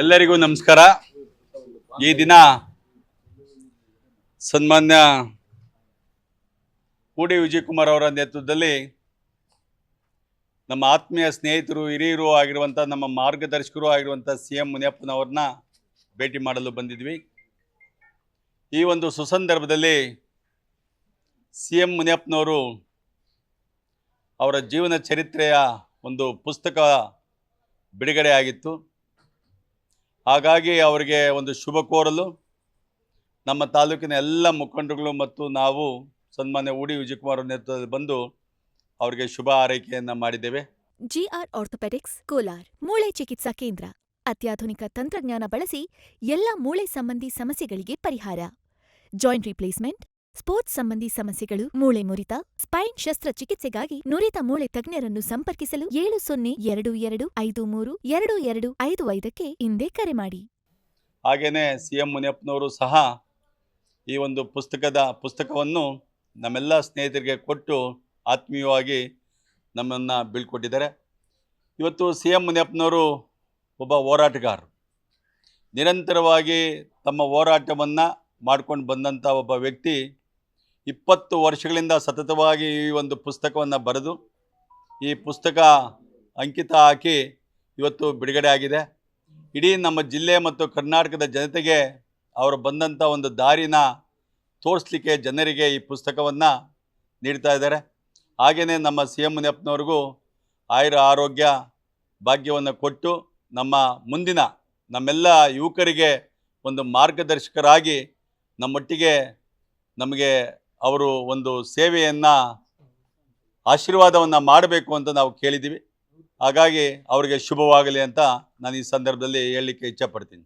ಎಲ್ಲರಿಗೂ ನಮಸ್ಕಾರ. ಈ ದಿನ ಸನ್ಮಾನ್ಯ ಕೂಡಿ ವಿಜಯಕುಮಾರ್ ಅವರ ನೇತೃತ್ವದಲ್ಲಿ ನಮ್ಮ ಆತ್ಮೀಯ ಸ್ನೇಹಿತರು, ಹಿರಿಯರು ಆಗಿರುವಂಥ, ನಮ್ಮ ಮಾರ್ಗದರ್ಶಕರು ಆಗಿರುವಂಥ CM ಮುನಿಯಪ್ಪನವ್ರನ್ನ ಭೇಟಿ ಮಾಡಲು ಬಂದಿದ್ವಿ. ಈ ಒಂದು ಸುಸಂದರ್ಭದಲ್ಲಿ CM ಮುನಿಯಪ್ಪನವರು ಅವರ ಜೀವನ ಚರಿತ್ರೆಯ ಒಂದು ಪುಸ್ತಕ ಬಿಡುಗಡೆ ಆಗಿತ್ತು. ಹಾಗಾಗಿ ಅವರಿಗೆ ಒಂದು ಶುಭ ಕೋರಲು ನಮ್ಮ ತಾಲೂಕಿನ ಎಲ್ಲ ಮುಖಂಡರುಗಳು ಮತ್ತು ನಾವು ಸನ್ಮಾನ್ಯ ಕೂಡಿ ವಿಜಯಕುಮಾರ್ ನೇತೃತ್ವದಲ್ಲಿ ಬಂದು ಅವರಿಗೆ ಶುಭ ಹಾರೈಕೆಯನ್ನು ಮಾಡಿದ್ದೇವೆ. GR ಆರ್ಥೋಪೆಡಿಕ್ಸ್ ಕೋಲಾರ್ ಮೂಳೆ ಚಿಕಿತ್ಸಾ ಕೇಂದ್ರ ಅತ್ಯಾಧುನಿಕ ತಂತ್ರಜ್ಞಾನ ಬಳಸಿ ಎಲ್ಲ ಮೂಳೆ ಸಂಬಂಧಿ ಸಮಸ್ಯೆಗಳಿಗೆ ಪರಿಹಾರ. ಜಾಯಿಂಟ್ ರಿಪ್ಲೇಸ್ಮೆಂಟ್, ಸ್ಪೋರ್ಟ್ಸ್ ಸಂಬಂಧಿ ಸಮಸ್ಯೆಗಳು, ಮೂಳೆ ಮುರಿತ, ಸ್ಪೈನ್ ಶಸ್ತ್ರಚಿಕಿತ್ಸೆಗಾಗಿ ನುರಿತ ಮೂಳೆ ತಜ್ಞರನ್ನು ಸಂಪರ್ಕಿಸಲು 7022532255ಕ್ಕೆ ಇಂದೇ ಕರೆ ಮಾಡಿ. ಹಾಗೆಯೇ CM ಮುನಿಯಪ್ಪನವರು ಸಹ ಈ ಒಂದು ಪುಸ್ತಕವನ್ನು ನಮ್ಮೆಲ್ಲ ಸ್ನೇಹಿತರಿಗೆ ಕೊಟ್ಟು ಆತ್ಮೀಯವಾಗಿ ನಮ್ಮನ್ನು ಬೀಳ್ಕೊಟ್ಟಿದ್ದಾರೆ. ಇವತ್ತು CM ಮುನಿಯಪ್ಪನವರು ಒಬ್ಬ ಹೋರಾಟಗಾರರು, ನಿರಂತರವಾಗಿ ತಮ್ಮ ಹೋರಾಟವನ್ನು ಮಾಡ್ಕೊಂಡು ಬಂದಂಥ ಒಬ್ಬ ವ್ಯಕ್ತಿ. 20 ವರ್ಷಗಳಿಂದ ಸತತವಾಗಿ ಈ ಒಂದು ಪುಸ್ತಕವನ್ನು ಬರೆದು ಈ ಪುಸ್ತಕ ಅಂಕಿತ ಹಾಕಿ ಇವತ್ತು ಬಿಡುಗಡೆ ಆಗಿದೆ. ಇಡೀ ನಮ್ಮ ಜಿಲ್ಲೆ ಮತ್ತು ಕರ್ನಾಟಕದ ಜನತೆಗೆ ಅವರು ಬಂದಂಥ ಒಂದು ದಾರಿನ ತೋರಿಸ್ಲಿಕ್ಕೆ ಜನರಿಗೆ ಈ ಪುಸ್ತಕವನ್ನು ನೀಡ್ತಾ ಇದ್ದಾರೆ. ಹಾಗೆಯೇ ನಮ್ಮ CM ಮುನಿಯಪ್ಪನವ್ರಿಗೂ ಆಯುರ ಆರೋಗ್ಯ ಭಾಗ್ಯವನ್ನು ಕೊಟ್ಟು ನಮ್ಮ ಮುಂದಿನ ನಮ್ಮೆಲ್ಲ ಯುವಕರಿಗೆ ಒಂದು ಮಾರ್ಗದರ್ಶಕರಾಗಿ ನಮ್ಮೊಟ್ಟಿಗೆ ನಮಗೆ ಅವರು ಒಂದು ಸೇವೆಯನ್ನು ಆಶೀರ್ವಾದವನ್ನು ಮಾಡಬೇಕು ಅಂತ ನಾವು ಕೇಳಿದ್ದೀವಿ. ಹಾಗಾಗಿ ಅವರಿಗೆ ಶುಭವಾಗಲಿ ಅಂತ ನಾನು ಈ ಸಂದರ್ಭದಲ್ಲಿ ಹೇಳಲಿಕ್ಕೆ ಇಚ್ಛಪಡ್ತೀನಿ.